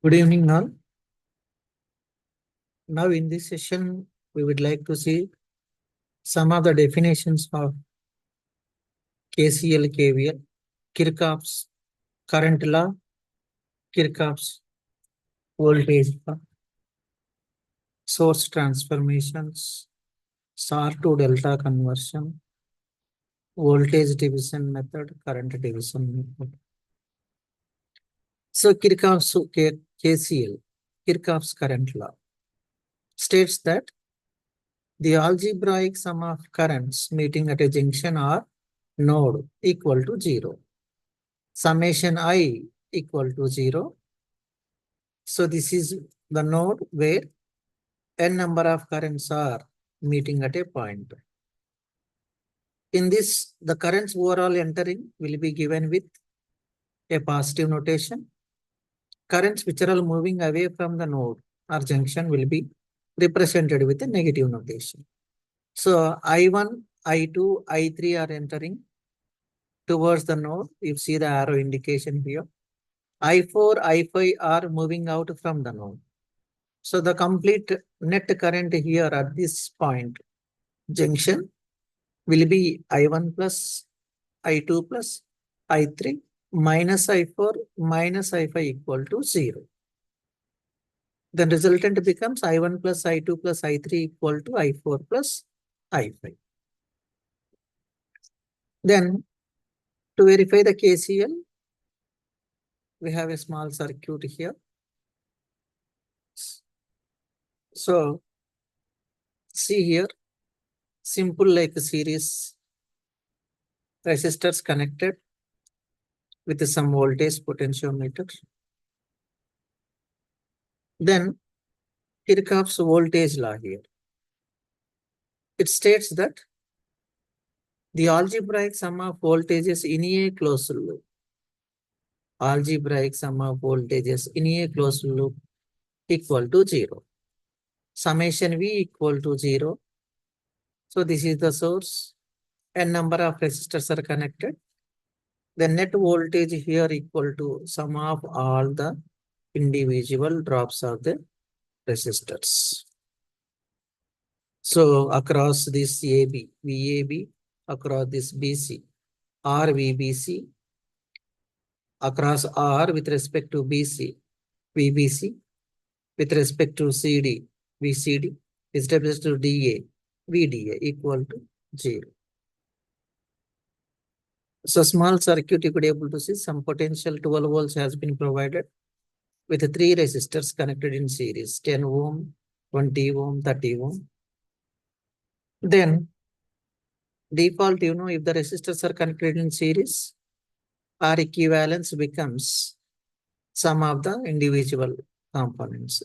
Good evening, all. Now, in this session, we would like to see some of the definitions of KCL, KVL, Kirchhoff's current law, Kirchhoff's voltage law, source transformations, star to delta conversion, voltage division method, current division method. So, Kirchhoff's KCL, Kirchhoff's current law, states that the algebraic sum of currents meeting at a junction or node equal to 0. Summation I equal to 0. So this is the node where n number of currents are meeting at a point. In this, the currents overall entering will be given with a positive notation. Currents which are all moving away from the node or junction will be represented with a negative notation. So I1, I2, I3 are entering towards the node. You see the arrow indication here. I4, I5 are moving out from the node. So the complete net current here at this point junction will be I1 plus I2 plus I3 minus I4 minus I5 equal to 0. The resultant becomes I1 plus I2 plus I3 equal to I4 plus I5. Then to verify the KCL, we have a small circuit here. So see here, simple like a series resistors connected with some voltage potentiometer. Then Kirchhoff's voltage law here. It states that the algebraic sum of voltages in a closed loop. Algebraic sum of voltages in a closed loop equal to 0. Summation V equal to 0. So this is the source. N number of resistors are connected. The net voltage here equal to sum of all the individual drops of the resistors. So across this AB, VAB, across this BC, RVBC, across R with respect to BC, VBC, with respect to CD, VCD, with respect to DA, VDA equal to 0. So small circuit, you could be able to see some potential 12 volts has been provided with 3 resistors connected in series, 10 ohm, 20 ohm, 30 ohm. Then default, if the resistors are connected in series, R equivalence becomes sum of the individual components.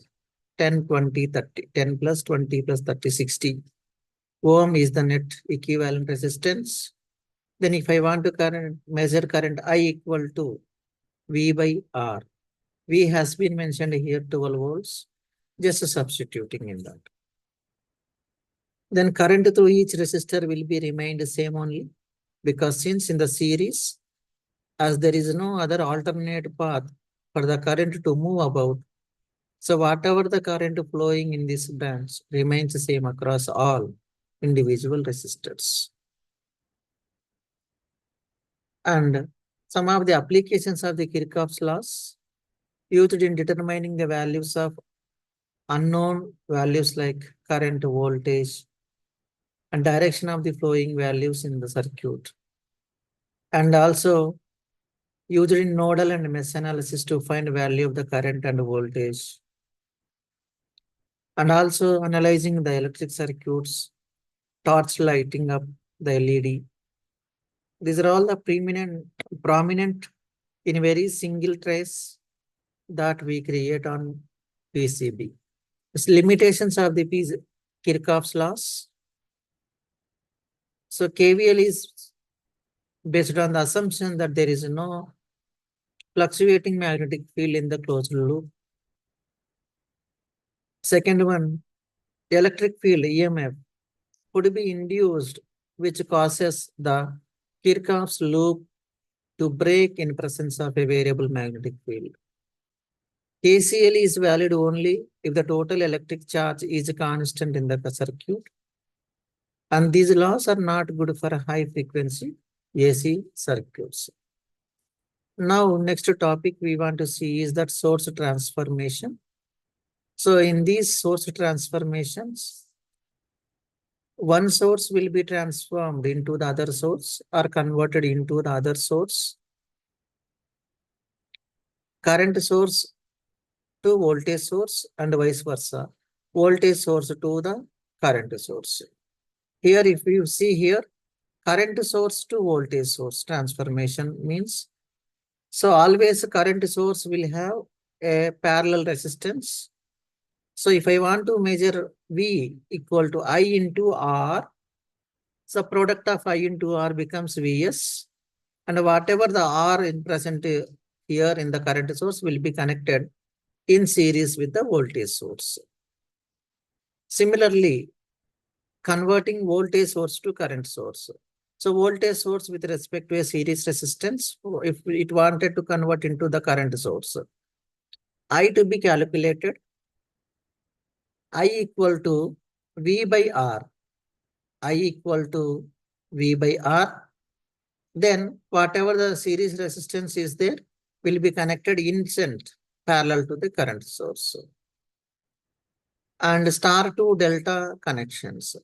10, 20, 30, 10 plus 20 plus 30, 60. Ohm is the net equivalent resistance. Then if I want to measure current I equal to V by R. V has been mentioned here 12 volts, just substituting in that. Then current through each resistor will be remained same only, because since in the series, as there is no other alternate path for the current to move about, so whatever the current flowing in this branch remains the same across all individual resistors. And some of the applications of the Kirchhoff's laws used in determining the values of unknown values like current, voltage, and direction of the flowing values in the circuit. And also used in nodal and mesh analysis to find value of the current and voltage. And also analyzing the electric circuits, torch lighting up the LED. These are all the prominent in very single trace that we create on PCB. It's limitations of the Kirchhoff's laws. So KVL is based on the assumption that there is no fluctuating magnetic field in the closed loop. Second one, the electric field EMF could be induced, which causes the Kirchhoff's loop to break in presence of a variable magnetic field. KCL is valid only if the total electric charge is constant in the circuit. And these laws are not good for high frequency AC circuits. Now, next topic we want to see is that source transformation. So in these source transformations, one source will be transformed into the other source or converted into the other source. Current source to voltage source and vice versa. Voltage source to the current source. Here, if you see here, current source to voltage source transformation means, so always current source will have a parallel resistance. So if I want to measure V equal to I into R, so product of I into R becomes Vs, and whatever the R in present here in the current source will be connected in series with the voltage source. Similarly, converting voltage source to current source. So voltage source with respect to a series resistance, if it wanted to convert into the current source, I to be calculated, I equal to V by R, I equal to V by R. Then whatever the series resistance is there will be connected in shunt parallel to the current source. And star to delta connections.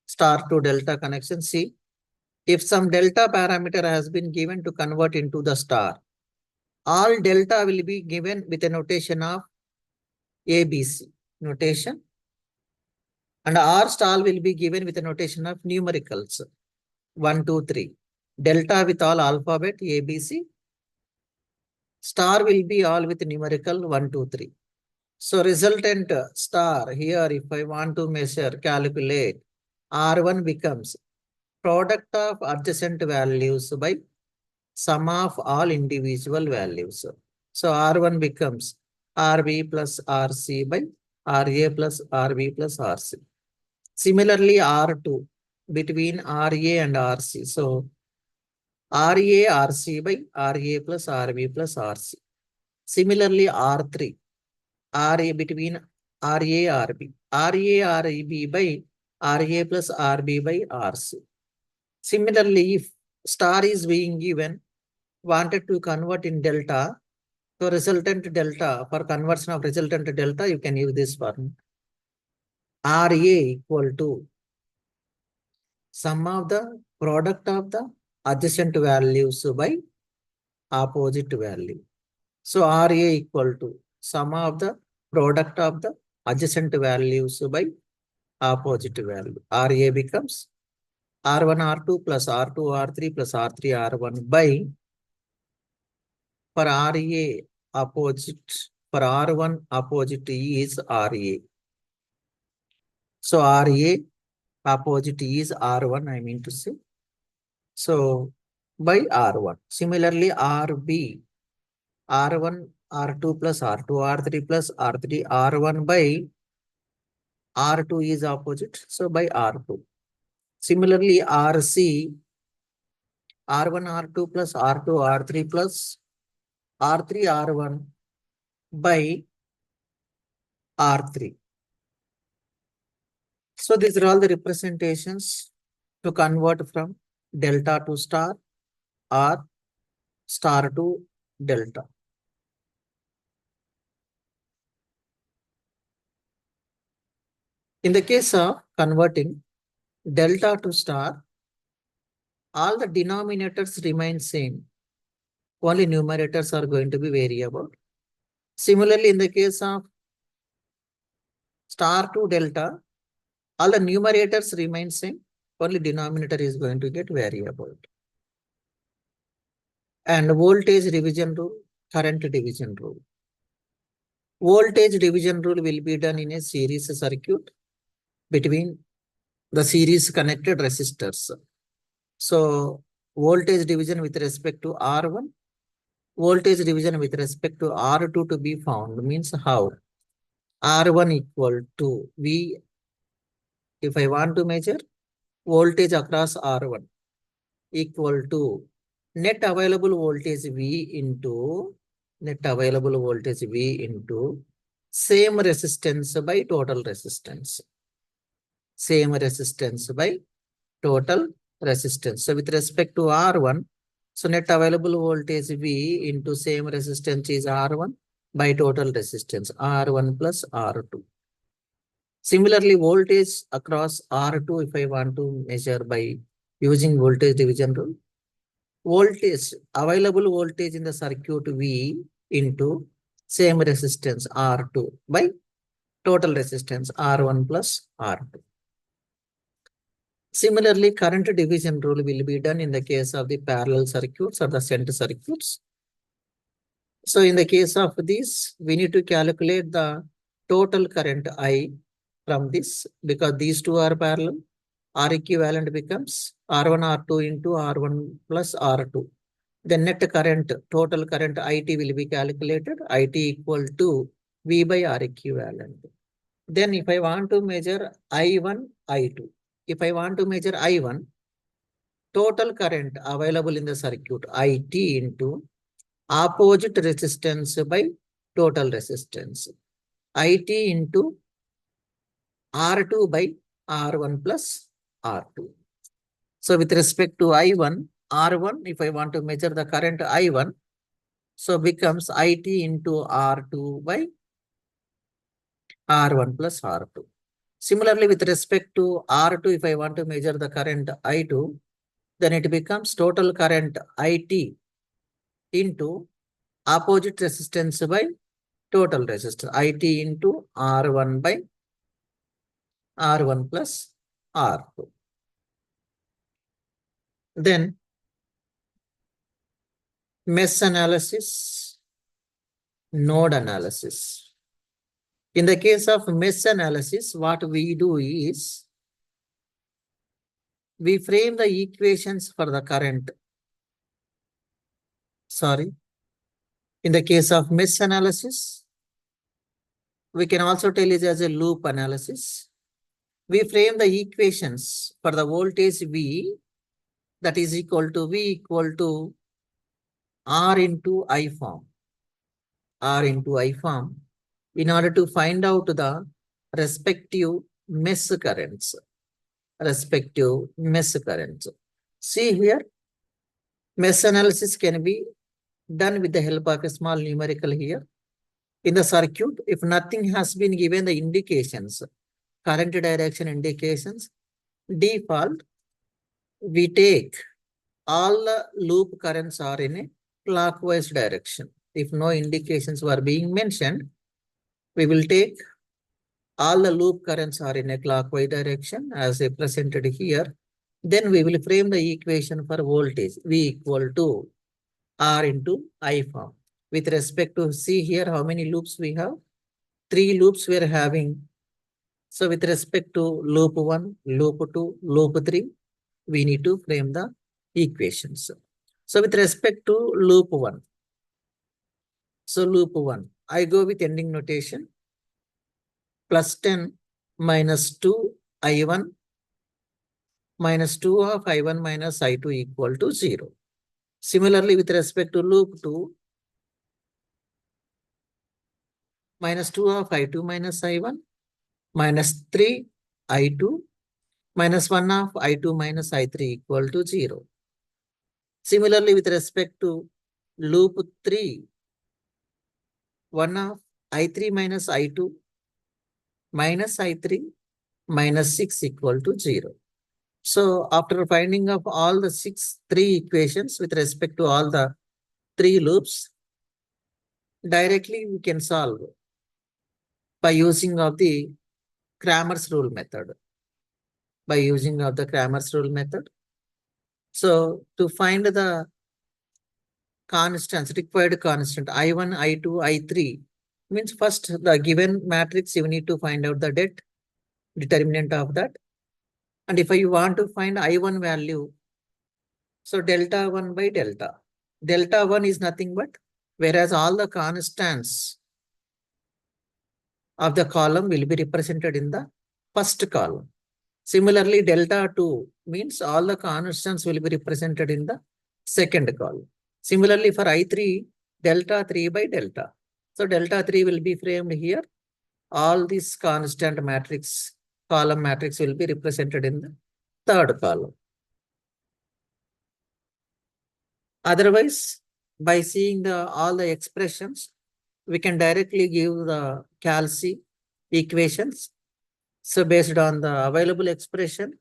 Star to delta connection, see, if some delta parameter has been given to convert into the star, all delta will be given with a notation of ABC notation, and R star will be given with a notation of numericals 1, 2, 3. Delta with all alphabet ABC, star will be all with numerical 1, 2, 3. So resultant star here, if I want to measure, calculate, R1 becomes product of adjacent values by sum of all individual values. So R1 becomes RB plus RC by RA plus RB plus RC. Similarly, R2 between RA and RC. So RA RC by RA plus RB plus RC. Similarly, R3 RA between RA RB. RA RB by RA plus RB by RC. Similarly, if star is being given, wanted to convert in delta, so resultant delta, for conversion of resultant delta, you can use this formula. RA equal to sum of the product of the adjacent values by opposite value. So RA equal to sum of the product of the adjacent values by opposite value. RA becomes R1 R2 plus R2 R3 plus R3 R1 by, for RA opposite, for R1 opposite is RA. So RA opposite is R1, I mean to say. So by R1. Similarly, RB, R1, R2 plus R2, R3 plus R3, R1 by R2 is opposite. So by R2. Similarly, RC, R1, R2 plus R2, R3 plus R3, R1 by R3. So these are all the representations to convert from delta to star or star to delta. In the case of converting delta to star, all the denominators remain same. Only numerators are going to be variable. Similarly, in the case of star to delta, all the numerators remain same. Only denominator is going to get variable. And voltage division rule, current division rule. Voltage division rule will be done in a series circuit between the series connected resistors. So voltage division with respect to R1, voltage division with respect to R2 to be found means how? R1 equal to V, if I want to measure voltage across R1 equal to net available voltage V into net available voltage V into same resistance by total resistance. Same resistance by total resistance. So with respect to R1, so net available voltage V into same resistance is R1 by total resistance R1 plus R2. Similarly, voltage across R2, if I want to measure by using voltage division rule, voltage, available voltage in the circuit V into same resistance R2 by total resistance R1 plus R2. Similarly, current division rule will be done in the case of the parallel circuits or the shunt circuits. So in the case of this, we need to calculate the total current I from this because these two are parallel. R equivalent becomes R1 R2 into R1 plus R2. The net current, total current IT will be calculated. IT equal to V by R equivalent. Then if I want to measure I1, I2. If I want to measure I1, total current available in the circuit IT into opposite resistance by total resistance. IT into R2 by R1 plus R2. So with respect to I1, R1, if I want to measure the current I1, so becomes IT into R2 by R1 plus R2. Similarly, with respect to R2, if I want to measure the current I2, then it becomes total current IT into opposite resistance by total resistance. IT into R1 by R1 plus R2. Then mesh analysis, node analysis. In the case of mesh analysis, what we do is we frame the equations for the current. Sorry. In the case of mesh analysis, we can also tell it as a loop analysis. We frame the equations for the voltage V that is equal to V equal to R into I form. R into I form in order to find out the respective mesh currents. Respective mesh currents. See here, mesh analysis can be done with the help of a small numerical here. In the circuit, if nothing has been given the indications, current direction indications, default, we take all the loop currents are in a clockwise direction. If no indications were being mentioned, we will take all the loop currents are in a clockwise direction as represented here. Then we will frame the equation for voltage V equal to R into I form. With respect to see here how many loops we have? 3 loops we are having. So with respect to loop 1, loop 2, loop 3, we need to frame the equations. So with respect to loop 1. So loop 1, I go with ending notation. Plus 10 minus 2 I1 minus 2 of I1 minus I2 equal to 0. Similarly, with respect to loop 2, minus 2 of I2 minus I1 minus 3 I2 minus 1 of I2 minus I3 equal to 0. Similarly, with respect to loop 3, 1 of I3 minus I2 minus I3 minus 6 equal to 0. So after finding of all the 3 equations with respect to all the 3 loops, directly we can solve by using of the Cramer's rule method. By using of the Cramer's rule method. So to find the constants, required constant I1, I2, I3 means first the given matrix you need to find out the determinant of that. And if you want to find I1 value, so delta 1 by delta. Delta 1 is nothing but, whereas all the constants of the column will be represented in the first column. Similarly, delta 2 means all the constants will be represented in the second column. Similarly, for I3, delta 3 by delta. So delta 3 will be framed here. All these constant matrix, column matrix will be represented in the third column. Otherwise, by seeing all the expressions, we can directly give the Calci equations. So based on the available expression,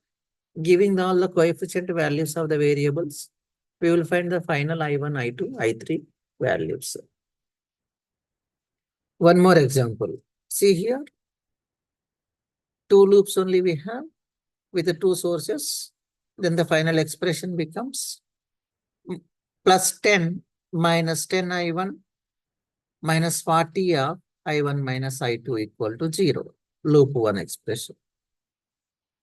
giving all the coefficient values of the variables, we will find the final I1, I2, I3 values. One more example. See here, two loops only we have with the two sources. Then the final expression becomes plus 10 minus 10 I1 minus 40 of I1 minus I2 equal to 0. Loop 1 expression.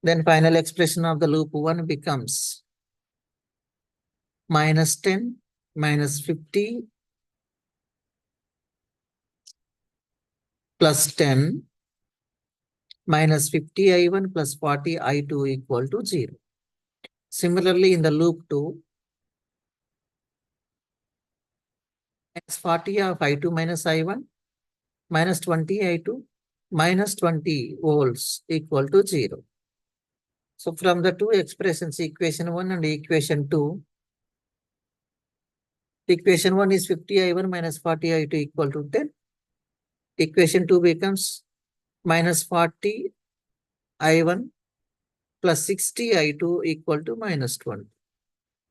Then final expression of the loop 1 becomes minus 10 minus 50 plus 10 minus 50 I1 plus 40 I2 equal to 0. Similarly, in the loop 2, minus 40 of I2 minus I1 minus 20 I2 minus 20 volts equal to 0. So from the two expressions, equation 1 and equation 2, equation 1 is 50 I1 minus 40 I2 equal to 10. Equation 2 becomes minus 40 I1 plus 60 I2 equal to minus 20.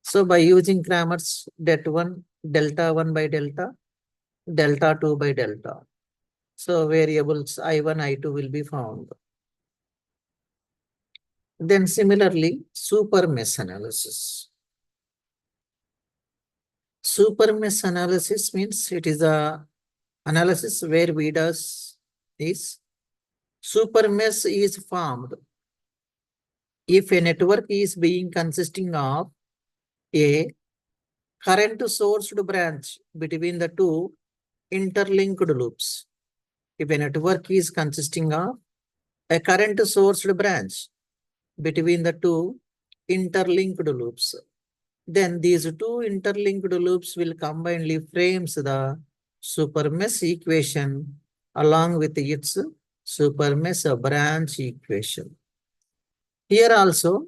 So by using Cramer's det 1, delta 1 by delta, delta 2 by delta. So variables I1, I2 will be found. Then similarly, super mesh analysis. Super mesh analysis means it is a analysis where we does is super mesh is formed if a network is being consisting of a current sourced branch between the two interlinked loops. If a network is consisting of a current sourced branch between the two interlinked loops, then these two interlinked loops will combinedly frames the super mesh equation along with its super mesh branch equation. Here also,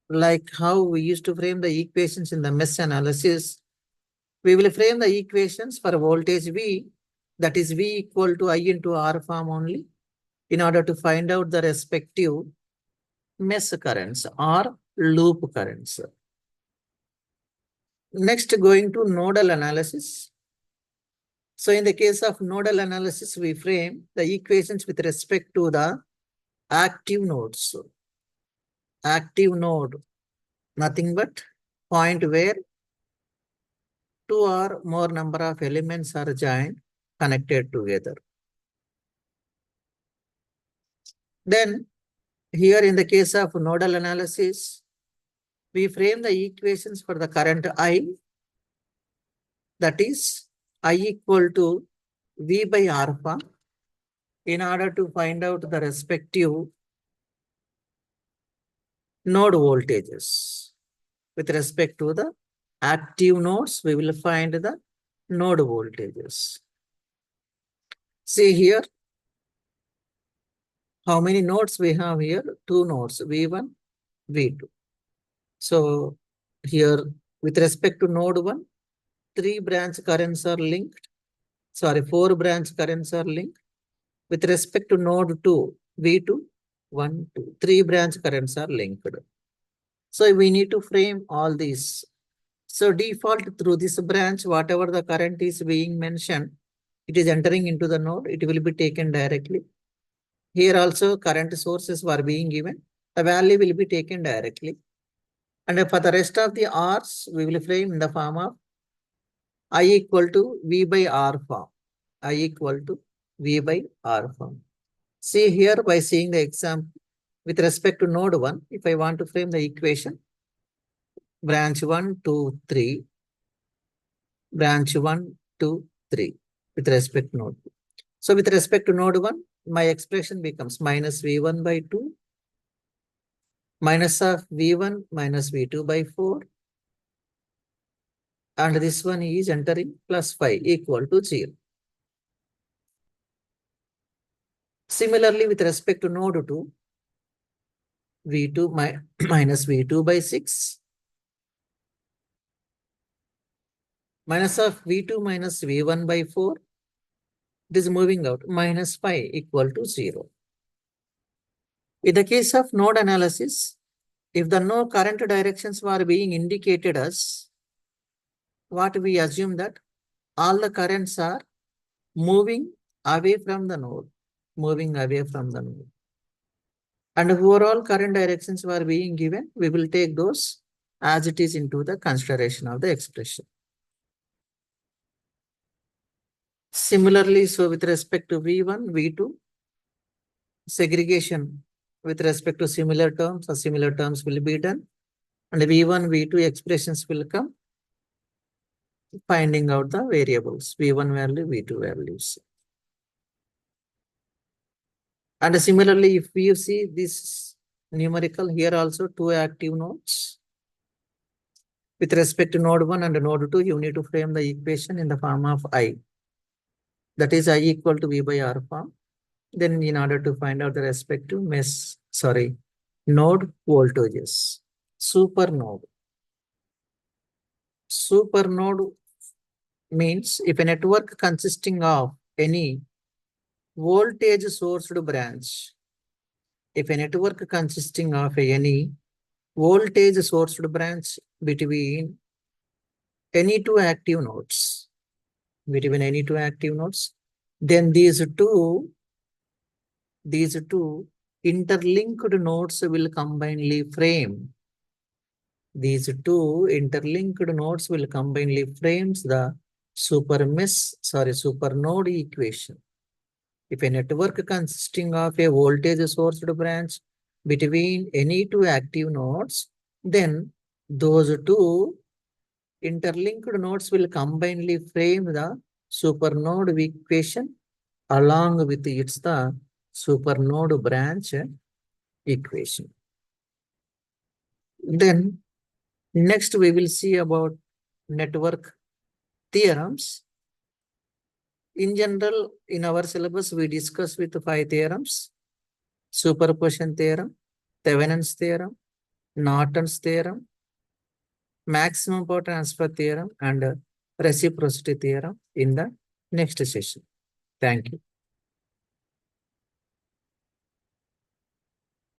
like how we used to frame the equations in the mesh analysis, we will frame the equations for voltage V, that is V equal to I into R form only, in order to find out the respective mesh currents or loop currents. Next, going to nodal analysis. So in the case of nodal analysis, we frame the equations with respect to the active nodes. Active node, nothing but point where two or more number of elements are joined, connected together. Then here in the case of nodal analysis, we frame the equations for the current I, that is I equal to V by alpha, in order to find out the respective node voltages. With respect to the active nodes, we will find the node voltages. See here, how many nodes we have here? Two nodes, V1, V2. So here, with respect to node 1, 3 branch currents are linked. Sorry, 4 branch currents are linked. With respect to node 2, V2, 1, 2, 3 branch currents are linked. So we need to frame all these. So default through this branch, whatever the current is being mentioned, it is entering into the node, it will be taken directly. Here also current sources were being given, the value will be taken directly. And for the rest of the R's, we will frame in the form of I equal to V by R form. I equal to V by R form. See here, by seeing the example, with respect to node 1, if I want to frame the equation, branch 1, 2, 3, branch 1, 2, 3, with respect to node 2. So with respect to node 1, my expression becomes minus V1 by 2, minus of V1 minus V2 by 4, and this one is entering plus 5 equal to 0. Similarly, with respect to node 2, V2 minus V2 by 6 minus of V2 minus V1 by 4. It is moving out minus 5 equal to 0. In the case of node analysis, if the no current directions were being indicated as what we assume that all the currents are moving away from the node, And overall current directions were being given, we will take those as it is into the consideration of the expression. Similarly, so with respect to V1, V2, segregation with respect to similar terms or similar terms will be done. And V1, V2 expressions will come, finding out the variables, V1 value, V2 values. And similarly, if we see this numerical here also 2 active nodes. With respect to node 1 and node 2, you need to frame the equation in the form of I. That is I equal to V by R form. Then in order to find out the respective node voltages. Supernode. Supernode means if a network consisting of any voltage sourced branch, if a network consisting of any voltage sourced branch between any two active nodes, then these two interlinked nodes will combinedly frame. These two interlinked nodes will combinedly frame the supernode equation. If a network consisting of a voltage sourced branch between any two active nodes, then those two interlinked nodes will combinedly frame the supernode equation along with its the supernode branch equation. Then next we will see about network theorems. In general, in our syllabus, we discuss with 5 theorems: superposition theorem, Thevenin's theorem, Norton's theorem, maximum power transfer theorem, and reciprocity theorem in the next session. Thank you.